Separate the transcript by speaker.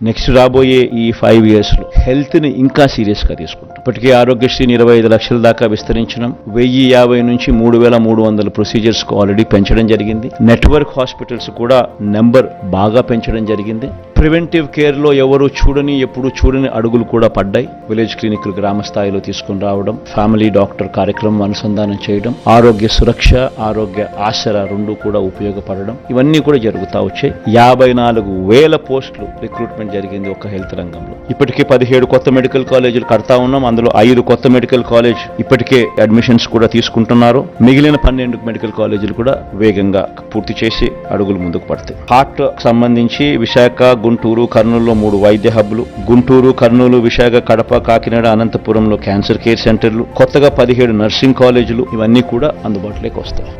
Speaker 1: Next రాబోయే ఈ 5 years లో హెల్త్ ని ఇంకా సీరియస్ గా తీసుకుంటాం. ఇప్పటికే ఆరోగ్యశ్రీని 25 లక్షల దాకా విస్తరించడం, 1050 నుంచి 3300 ప్రొసీజర్స్ కు ఆల్రెడీ పెంచడం జరిగింది. నెట్వర్క్ హాస్పిటల్స్ కూడా నెంబర్ బాగా పెంచడం జరిగింది. ప్రివెంటివ్ కేర్ లో ఎవరు ఎప్పుడు చూడని అడుగులు కూడా పడ్డాయి. విలేజ్ క్లినిక్లు గ్రామ స్థాయిలో తీసుకుని రావడం, ఫ్యామిలీ డాక్టర్ కార్యక్రమం అనుసంధానం చేయడం, ఆరోగ్య సురక్ష, ఆరోగ్య ఆసరా 2 కూడా ఉపయోగపడడం, ఇవన్నీ కూడా జరుగుతూ వచ్చాయి. 54,000 పోస్టులు రిక్రూట్మెంట్ జరిగింది ఒక హెల్త్ రంగంలో. ఇప్పటికే 17 కొత్త మెడికల్ కాలేజీలు కడతా ఉన్నాం. అందులో 5 కొత్త మెడికల్ కాలేజ్ ఇప్పటికే అడ్మిషన్స్ కూడా తీసుకుంటున్నారు. మిగిలిన 12 మెడికల్ కాలేజీలు కూడా వేగంగా పూర్తి చేసి అడుగులు ముందుకు పడతాయి. హార్ట్ సంబంధించి విశాఖ, గుంటూరు, కర్నూలులో 3 వైద్య హబ్లు, గుంటూరు, కర్నూలు, విశాఖ, కడప, కాకినాడ, అనంతపురంలో క్యాన్సర్ కేర్ సెంటర్లు, కొత్తగా 17 నర్సింగ్ కాలేజీలు, ఇవన్నీ కూడా అందుబాటులోకి వస్తాయి.